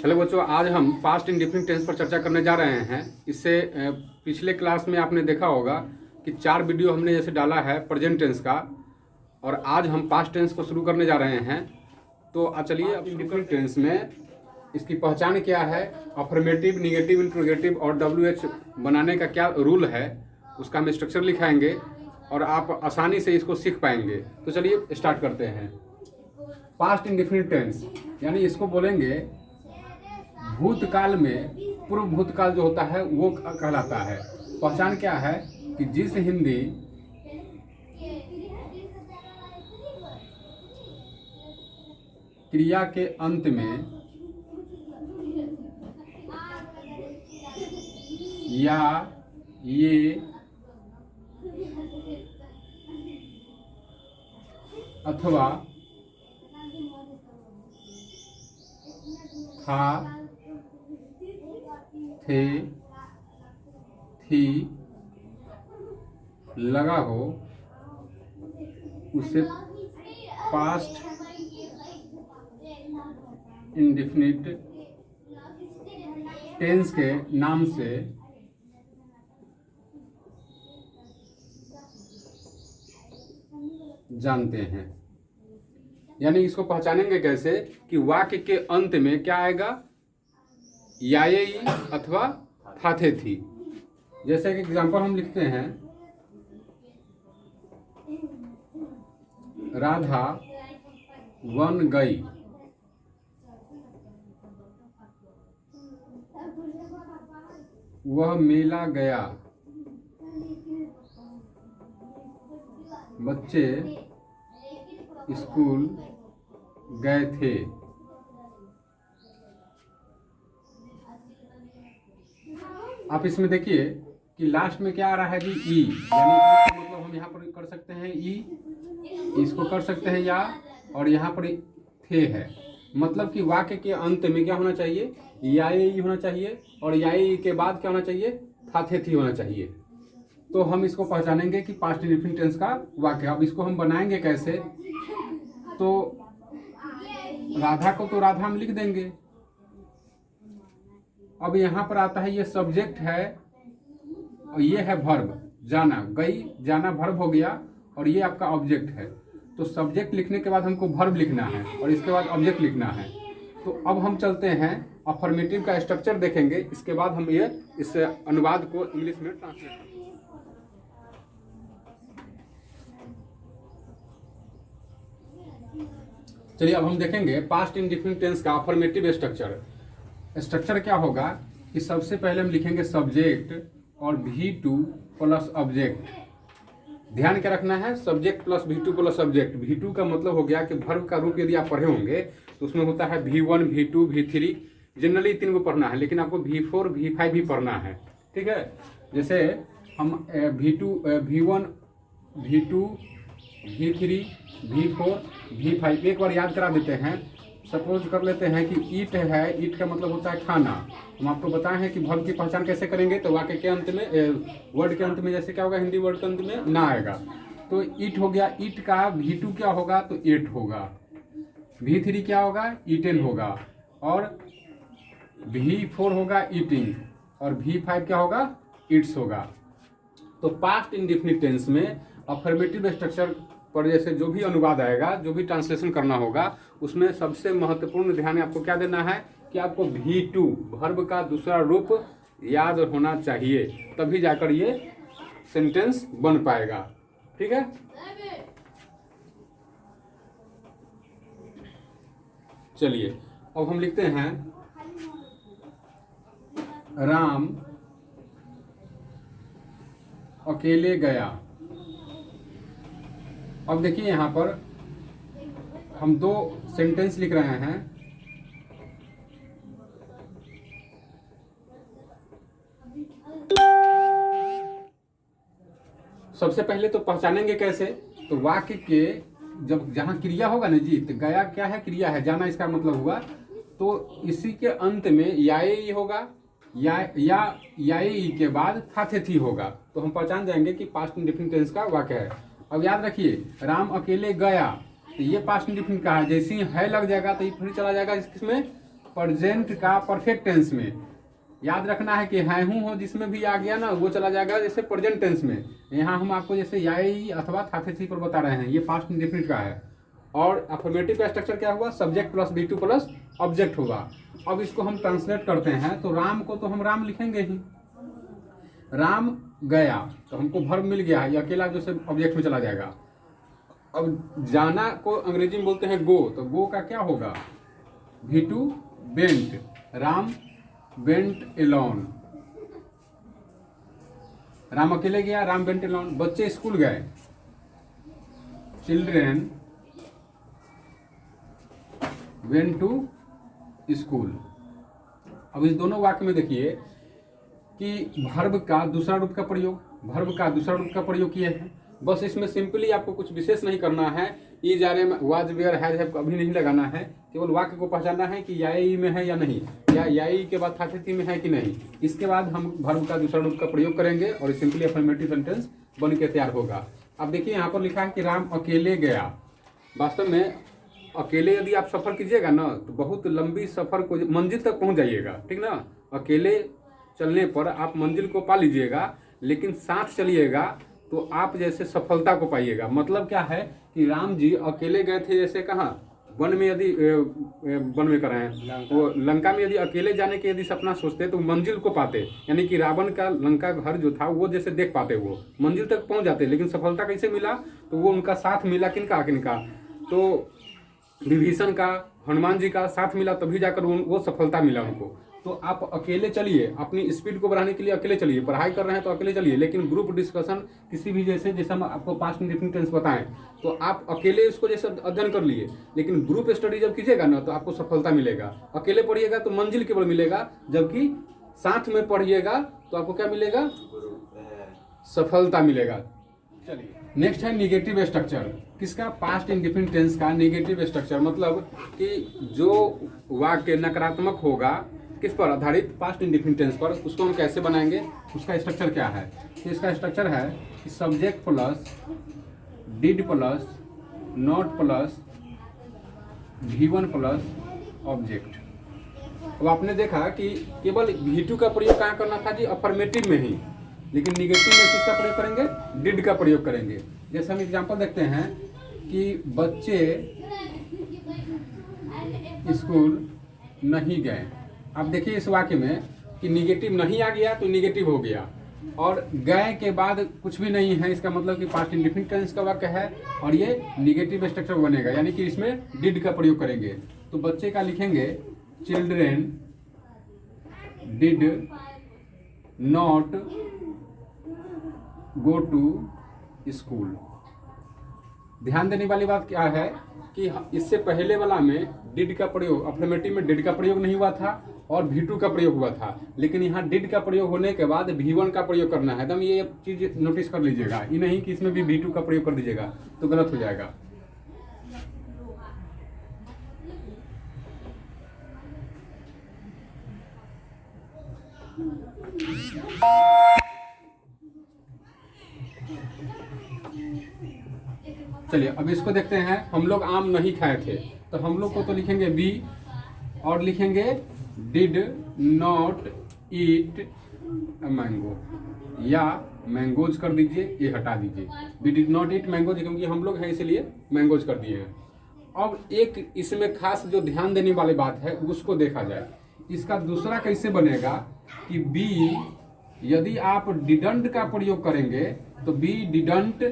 Hello बच्चों, आज हम पास्ट इंडेफिनिट टेंस पर चर्चा करने जा रहे हैं। इससे पिछले क्लास में आपने देखा होगा कि 4 वीडियो हमने जैसे डाला है प्रेजेंट टेंस का, और आज हम पास्ट टेंस को शुरू करने जा रहे हैं। तो चलिए अब इंडेफिनिट टेंस में इसकी पहचान क्या है, अफर्मेटिव, निगेटिव, इंट्रोगेटिव और WH बनाने का क्या रूल है, उसका हम स्ट्रक्चर लिखाएंगे और आप आसानी से इसको सीख पाएंगे। तो चलिए स्टार्ट करते हैं। पास्ट इंडेफिनिट टेंस यानी इसको बोलेंगे भूतकाल में पूर्व भूतकाल जो होता है वो कहलाता है। पहचान क्या है कि जिस हिंदी क्रिया के अंत में या ये अथवा था, थे, थी लगा हो उसे पास्ट इंडेफिनिट टेंस के नाम से जानते हैं। यानी इसको पहचानेंगे कैसे कि वाक्य के अंत में क्या आएगा, या ये अथवा था, थे, थी। जैसे कि एग्जांपल हम लिखते हैं, राधा वन गई, वह मेला गया, बच्चे स्कूल गए थे। आप इसमें देखिए कि लास्ट में क्या आ रहा है जी, ई। यानी ई का मतलब हम यहाँ पर कर सकते हैं ई, इसको कर सकते हैं या, और यहाँ पर थे है। मतलब कि वाक्य के अंत में क्या होना चाहिए, या ई होना चाहिए, और या ई के बाद क्या होना चाहिए, था, थे, थी होना चाहिए। तो हम इसको पहचानेंगे कि पास्ट इंडेफिनिट टेंस का वाक्य। अब इसको हम बनाएंगे कैसे, तो राधा को तो राधा हम लिख देंगे। अब यहाँ पर आता है, ये सब्जेक्ट है और ये है वर्ब, जाना, गई, जाना वर्ब हो गया, और ये आपका ऑब्जेक्ट है। तो सब्जेक्ट लिखने के बाद हमको वर्ब लिखना है और इसके बाद ऑब्जेक्ट लिखना है। तो अब हम चलते हैं अफर्मेटिव का स्ट्रक्चर देखेंगे, इसके बाद हम ये इस अनुवाद को इंग्लिश में ट्रांसलेट करेंगे। चलिए अब हम देखेंगे पास्ट इंडेफिनिट टेंस का अफर्मेटिव स्ट्रक्चर क्या होगा कि सबसे पहले हम लिखेंगे सब्जेक्ट और V2 प्लस ऑब्जेक्ट। ध्यान क्या रखना है, subject plus V2 plus object. V2 का मतलब हो गया कि वर्ब का रूप यदि आप पढ़े होंगे तो उसमें होता है V1, V2, V3। जनरली 3 को पढ़ना है, लेकिन आपको V4, V5 भी पढ़ना है। ठीक है, जैसे हम V1, V2, V3, V4, V5 एक बार याद करा देते हैं। सपोज कर लेते हैं कि ईट है, ईट का मतलब होता है खाना। हम आपको बताए हैं कि वर्ब की पहचान कैसे करेंगे, तो वाक्य के अंत में, वर्ड के अंत में जैसे क्या होगा, हिंदी वर्ड के अंत में ना आएगा। तो ईट हो गया, ईट का V2 क्या होगा, तो एट होगा। V3 क्या होगा, ईटेन होगा, और V4 होगा ईटिंग, और V5 क्या होगा, ईट्स होगा। तो पास्ट इंडेफिनिट टेंस में अफर्मेटिव स्ट्रक्चर पर जैसे जो भी अनुवाद आएगा, जो भी ट्रांसलेशन करना होगा, उसमें सबसे महत्वपूर्ण ध्यान आपको क्या देना है कि आपको V2 वर्ब का दूसरा रूप याद होना चाहिए, तभी जाकर ये सेंटेंस बन पाएगा। ठीक है, चलिए अब हम लिखते हैं, राम अकेले गया। अब देखिए यहाँ पर हम 2 सेंटेंस लिख रहे हैं। सबसे पहले तो पहचानेंगे कैसे, तो वाक्य के जब जहाँ क्रिया होगा ना जी, तो गया क्या है, क्रिया है, जाना इसका मतलब हुआ। तो इसी के अंत में या होगा, या के बाद था, थे, थी होगा। तो हम पहचान जाएंगे कि पास्ट इंडेफिनिट टेंस का वाक्य है। अब याद रखिए, राम अकेले गया, तो ये पास्ट इंडेफिनिट का है। जैसे ही है लग जाएगा तो ये फिर चला जाएगा इसमें प्रेजेंट का परफेक्ट टेंस में। याद रखना है कि है हूँ हो जिसमें भी आ गया ना वो चला जाएगा जैसे प्रेजेंट टेंस में। यहाँ हम आपको जैसे याई अथवा था थी पर बता रहे हैं, ये पास्ट इंडेफिनिट का है। और अफर्मेटिव का स्ट्रक्चर क्या हुआ, subject plus V two plus object होगा। अब इसको हम ट्रांसलेट करते हैं तो राम को तो हम राम लिखेंगे ही, राम गया तो हमको वर्ब मिल गया है, ये अकेला जो से ऑब्जेक्ट में चला जाएगा। अब जाना को अंग्रेजी में बोलते हैं गो, तो गो का क्या होगा, V two went, Ram went alone, Ram अकेले गया, राम वेंट एलोन। बच्चे स्कूल गए, चिल्ड्रेन वेंट टू स्कूल। अब इस दोनों वाक्य में देखिए कि वर्ब का दूसरा रूप का प्रयोग, वर्ब का दूसरा रूप का प्रयोग किए हैं। बस इसमें सिंपली आपको कुछ विशेष नहीं करना है, ई जा रहे में वाज वेयर हैज हैव कभी नहीं लगाना है, केवल वाक्य को पहचानना है कि याई में है या नहीं, या याई के बाद थाथी में है कि नहीं। इसके बाद हम वर्ब का दूसरा रूप का प्रयोग करेंगे और सिंपली अफर्मेटिव सेंटेंस बन के तैयार होगा। अब देखिए यहाँ पर लिखा है कि राम अकेले गया। वास्तव में अकेले यदि आप सफर कीजिएगा ना तो बहुत लंबी सफर को मंजिल तक पहुंच जाइएगा, ठीक ना। अकेले चलने पर आप मंजिल को पा लीजिएगा, लेकिन साथ चलिएगा तो आप जैसे सफलता को पाइएगा। मतलब क्या है कि राम जी अकेले गए थे, जैसे कहाँ वन में, यदि वन में कराएं वो लंका में यदि अकेले जाने के यदि सपना सोचते तो मंजिल को पाते, यानी कि रावण का लंका घर जो था वो जैसे देख पाते, वो मंजिल तक पहुंच जाते। लेकिन सफलता कैसे मिला, तो वो उनका साथ मिला, किनका किनका, तो विभीषण का, हनुमान जी का साथ मिला, तभी जाकर वो सफलता मिला उनको। तो आप अकेले चलिए, अपनी स्पीड को बढ़ाने के लिए अकेले चलिए, पढ़ाई कर रहे हैं तो अकेले चलिए, लेकिन ग्रुप डिस्कशन किसी भी जैसे हम आपको पास्ट इंडेफिनिट टेंस बताएं तो आप अकेले इसको जैसे अध्ययन कर लिए, लेकिन ग्रुप स्टडी जब कीजिएगा ना तो आपको सफलता मिलेगा। अकेले पढ़िएगा तो मंजिल केवल मिलेगा, जबकि साथ में पढ़िएगा तो आपको क्या मिलेगा, सफलता मिलेगा। चलिए नेक्स्ट है निगेटिव स्ट्रक्चर। किसका, पास्ट इंडेफिनिट टेंस का निगेटिव स्ट्रक्चर। मतलब कि जो वाक्य नकारात्मक होगा किस पर आधारित, पास्ट इंडेफिनिट टेंस पर, उसको हम कैसे बनाएंगे, उसका स्ट्रक्चर क्या है। तो इसका स्ट्रक्चर है कि subject plus did plus not plus V1 plus object. अब आपने देखा कि केवल V2 का प्रयोग कहाँ करना था जी, अफर्मेटिव में ही, लेकिन निगेटिव में किसका प्रयोग करेंगे, डिड का प्रयोग करेंगे। जैसे हम एग्जांपल देखते हैं कि बच्चे स्कूल नहीं गए। अब देखिए इस वाक्य में कि निगेटिव नहीं आ गया तो निगेटिव हो गया, और गए के बाद कुछ भी नहीं है, इसका मतलब कि पास्ट इंडेफिनिट टेंस का वाक्य है और ये निगेटिव स्ट्रक्चर बनेगा, यानी कि इसमें डिड का प्रयोग करेंगे। तो बच्चे का लिखेंगे children did not go to school. ध्यान देने वाली बात क्या है कि इससे पहले वाला में डिड का प्रयोग, अफर्मेटिव में डिड का प्रयोग नहीं हुआ था और V2 का प्रयोग हुआ था, लेकिन यहाँ डिड का प्रयोग होने के बाद V1 का प्रयोग करना है। एकदम ये चीज नोटिस कर लीजिएगा, ये नहीं कि इसमें भी V2 का प्रयोग कर दीजिएगा तो गलत हो जाएगा। चलिए अब इसको देखते हैं। हम लोग आम नहीं खाए थे तो हम लोग को तो लिखेंगे बी और लिखेंगे डिड नॉट ईट मैंगो, या मैंगोज कर दीजिए, ये हटा दीजिए, we did not eat mangoes, क्योंकि हम लोग हैं इसलिए मैंगोज कर दिए हैं। अब एक इसमें खास जो ध्यान देने वाली बात है उसको देखा जाए। इसका दूसरा कैसे बनेगा कि बी, यदि आप डिडंट का प्रयोग करेंगे तो बी डिडंट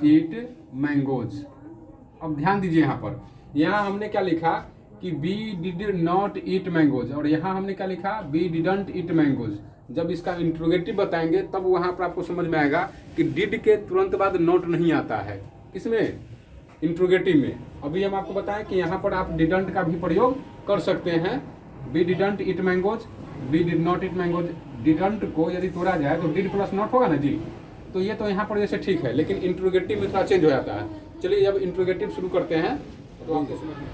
ईट मैंगोज। अब ध्यान दीजिए यहाँ पर, यहाँ हमने क्या लिखा कि we did not eat mangoes, और यहाँ हमने क्या लिखा, बी डिडंट ईट मैंगोज। जब इसका इंट्रोगेटिव बताएंगे तब वहां पर आपको समझ में आएगा कि डिड के तुरंत बाद नॉट नहीं आता है, इसमें इंट्रोगेटिव में। अभी हम आपको बताएं कि यहाँ पर आप डिडंट का भी प्रयोग कर सकते हैं, we didn't eat mangoes, we did not eat mangoes. Didn't को यदि तोड़ा जाए तो डिड प्लस नॉट होगा ना जी, तो ये तो यहाँ पर जैसे ठीक है, लेकिन इंट्रोगेटिव में थोड़ा चेंज हो जाता है। चलिए जब इंट्रोगेटिव शुरू करते हैं तो आपको समझ में।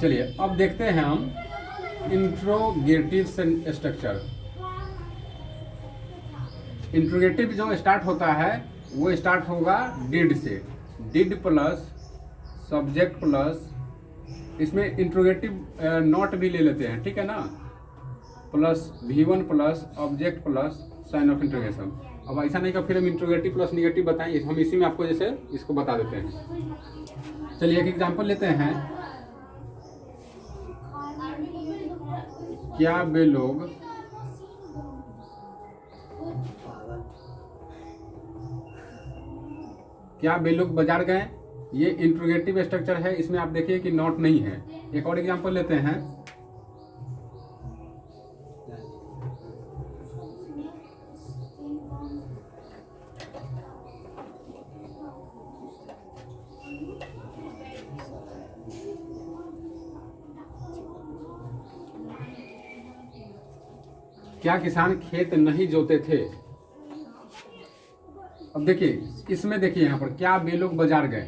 चलिए अब देखते हैं हम इंट्रोगेटिव स्ट्रक्चर। इंट्रोगेटिव जो स्टार्ट होता है वो स्टार्ट होगा डिड से, डिड प्लस सब्जेक्ट प्लस इसमें इंट्रोगेटिव नॉट भी ले लेते हैं, ठीक है ना, plus V1 plus object plus sign of interrogation. अब ऐसा नहीं कि फिर हम इंट्रोगेटिव प्लस निगेटिव बताएं, हम इसी में आपको जैसे इसको बता देते हैं। चलिए एक एग्जांपल लेते हैं। क्या वे लोग बाजार गए, ये इंट्रोगेटिव स्ट्रक्चर है, इसमें आप देखिए कि नॉट नहीं है। एक और एग्जांपल लेते हैं। क्या किसान खेत नहीं जोते थे। अब देखिए इसमें देखिए यहाँ पर क्या वे लोग बाजार गए,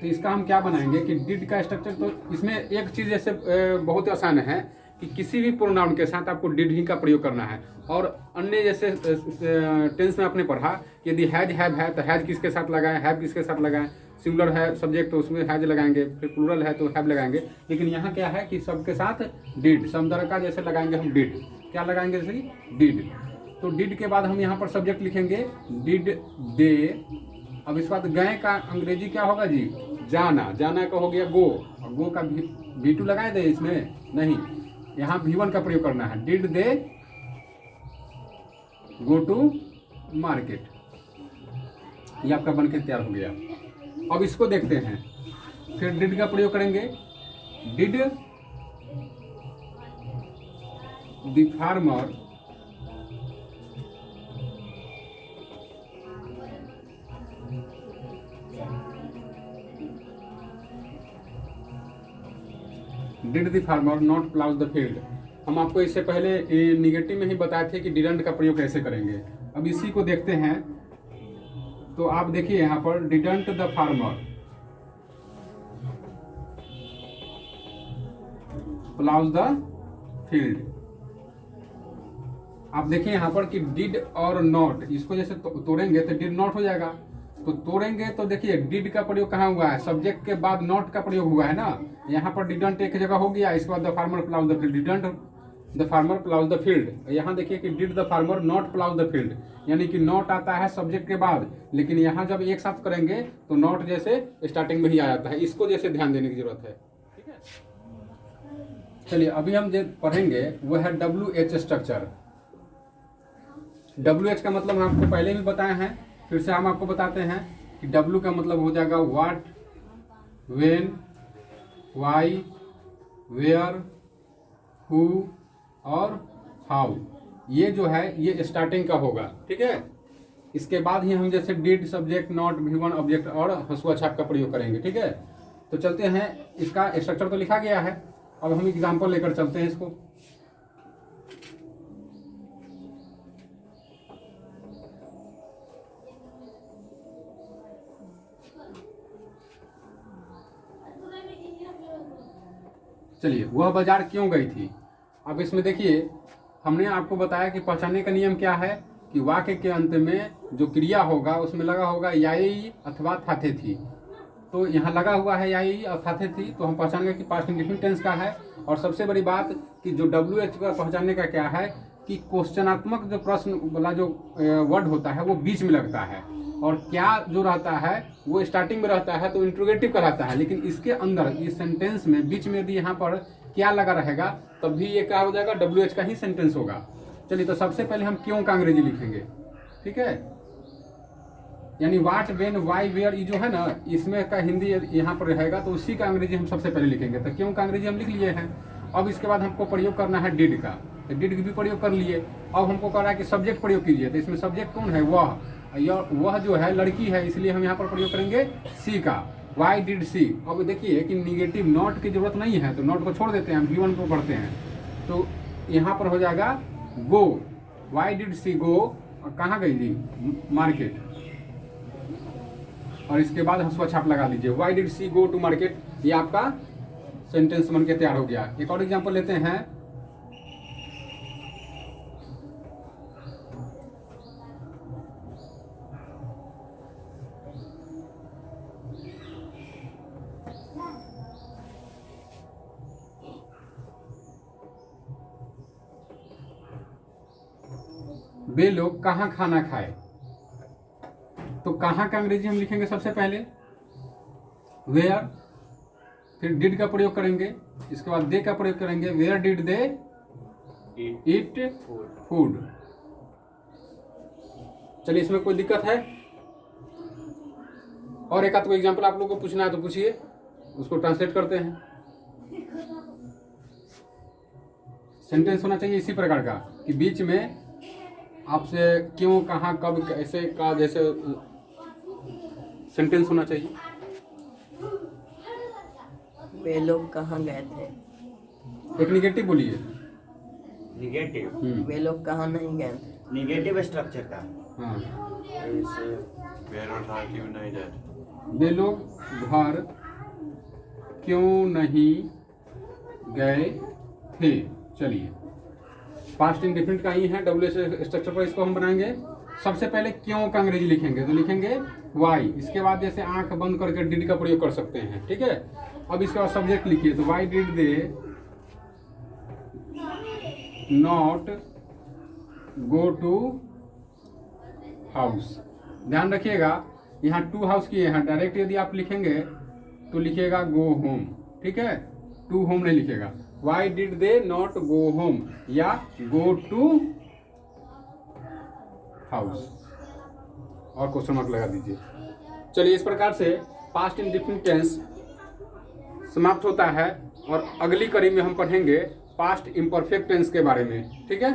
तो इसका हम क्या बनाएंगे कि डिड का स्ट्रक्चर। तो इसमें एक चीज जैसे बहुत आसान है कि किसी भी प्रोनाउन के साथ आपको डिड ही का प्रयोग करना है। और अन्य जैसे टेंस में आपने पढ़ा कि यदि हैज हैव है तो हैज किसके साथ लगाएं, हैव किसके साथ लगाएं, सिंगुलर है सब्जेक्ट तो उसमें हैज लगाएंगे, फिर प्लूरल है तो हैव लगाएंगे। लेकिन यहाँ क्या है कि सबके साथ डिड, समदर का जैसे लगाएंगे हम डिड, क्या लगाएंगे जैसे डिड। तो डिड के बाद हम यहाँ पर सब्जेक्ट लिखेंगे डिड दे। अब इस बाद गए का अंग्रेजी क्या होगा जी, जाना, जाना का हो गया गो, और गो का V2 लगाए दे इसमें नहीं, यहाँ V1 का प्रयोग करना है। Did they go to market, ये आपका बनके तैयार हो गया। अब इसको देखते हैं, फिर डिड का प्रयोग करेंगे। Did the farmer did the farmer not ploughs the field. हम आपको इससे पहले निगेटिव में ही बताए थे कि डिडंट का प्रयोग कैसे करेंगे। अब इसी को देखते हैं। तो आप देखिए यहाँ पर didn't the farmer ploughs the field. आप देखिए यहाँ पर कि डिड और नॉट, इसको जैसे तोड़ेंगे तो डिड नॉट हो जाएगा। तो तोड़ेंगे तो देखिए डिड का प्रयोग कहाँ हुआ है, सब्जेक्ट के बाद नॉट का प्रयोग हुआ है ना। यहाँ पर डिडंट एक जगह हो गया, इसके बाद the farmer ploughs the field, didn't the farmer ploughs the field. यहाँ देखिए कि did the farmer not ploughs the field, यानी कि नॉट आता है सब्जेक्ट के बाद, लेकिन यहाँ जब एक साथ करेंगे तो नॉट जैसे स्टार्टिंग में ही आ जाता है। इसको जैसे ध्यान देने की जरूरत है, ठीक है। चलिए अभी हम जो पढ़ेंगे वो है WH स्ट्रक्चर। WH का मतलब हम आपको पहले भी बताए हैं, फिर से हम आपको बताते हैं कि W का मतलब हो जाएगा what, when, why, where, who और हाउ। ये जो है ये स्टार्टिंग का होगा, ठीक है। इसके बाद ही हम जैसे did, subject, not, V1 object और हंसुआ छाप का प्रयोग करेंगे, ठीक है। तो चलते हैं, इसका स्ट्रक्चर तो लिखा गया है, अब हम एग्जाम्पल लेकर चलते हैं इसको। चलिए, वह बाजार क्यों गई थी। अब इसमें देखिए हमने आपको बताया कि पहचानने का नियम क्या है कि वाक्य के अंत में जो क्रिया होगा उसमें लगा होगा याई अथवा थाथे थी। तो यहाँ लगा हुआ है याई और थाथे थी, तो हम पहचानेंगे कि पास्ट इंडेफिनिट टेंस का है। और सबसे बड़ी बात कि जो WH का पहचानने का क्या है कि क्वेश्चनात्मक जो प्रश्न वाला जो वर्ड होता है वो बीच में लगता है, और क्या जो रहता है वो स्टार्टिंग में रहता है तो इंट्रोगेटिव कहलाता है। लेकिन इसके अंदर इस सेंटेंस में बीच में यदि यहाँ पर क्या लगा रहेगा तब भी ये क्या हो जाएगा, WH का ही सेंटेंस होगा। चलिए, तो सबसे पहले हम क्यों का अंग्रेजी लिखेंगे, ठीक है। यानी व्हाट, व्हेन, व्हाई, वेयर, ये जो है ना इसमें का हिंदी यहाँ पर रहेगा, तो उसी का अंग्रेजी हम सबसे पहले लिखेंगे। तो क्यों का अंग्रेजी हम लिख लिए हैं। अब इसके बाद हमको प्रयोग करना है डिड का, तो डिड भी प्रयोग कर लिए। अब हमको कह रहा है कि सब्जेक्ट प्रयोग कीजिए, तो इसमें सब्जेक्ट कौन है, वह जो है लड़की है, इसलिए हम यहाँ पर प्रयोग करेंगे सी का, वाई डिड सी। अब देखिए कि निगेटिव नॉट की जरूरत नहीं है, तो नॉट को छोड़ देते हैं, हम V1 को पढ़ते हैं। तो यहाँ पर हो जाएगा गो, वाई डिड सी गो, और कहाँ गई जी, मार्केट। और इसके बाद हंसुआ छाप लगा दीजिए, why did she go to market. ये आपका सेंटेंस बन के तैयार हो गया। एक और एग्जाम्पल लेते हैं। वे लोग कहाँ खाना खाए। तो कहाँ का अंग्रेजी हम लिखेंगे सबसे पहले वेयर, फिर डिड का प्रयोग करेंगे, इसके बाद दे का प्रयोग करेंगे, where did they eat food. चलिए इसमें कोई दिक्कत है? और एक आध कोई एग्जाम्पल आप लोगों को पूछना है तो पूछिए, उसको ट्रांसलेट करते हैं। सेंटेंस होना चाहिए इसी प्रकार का कि बीच में आपसे क्यों, कहाँ, कब, कैसे का जैसे सेंटेंस होना चाहिए। वे लोग कहाँ गए थे। एक निगेटिव बोलिए। निगेटिव। वे लोग कहाँ नहीं गए थे। निगेटिव स्ट्रक्चर का। हाँ, वे लोग घर क्यों नहीं गए थे। चलिए पास्ट इंडिफिनिट का ही है, डब्ल्यू स्ट्रक्चर पर इसको हम बनाएंगे। सबसे पहले क्यों का अंग्रेजी लिखेंगे तो लिखेंगे वाई, इसके बाद जैसे आंख बंद करके डिड का प्रयोग कर सकते हैं, ठीक है। अब इसके बाद सब्जेक्ट लिखिए, तो why did they not go to house. ध्यान रखिएगा यहाँ टू हाउस की है, डायरेक्ट यदि आप लिखेंगे तो लिखिएगा गो होम, ठीक है, टू होम नहीं लिखेगा। Y did they not go home या गो टू हाउस, और क्वेश्चन मार्क लगा दीजिए। चलिए इस प्रकार से पास्ट इंडिफिनिट टेंस समाप्त होता है और अगली कड़ी में हम पढ़ेंगे पास्ट इम्परफेक्ट टेंस के बारे में, ठीक है।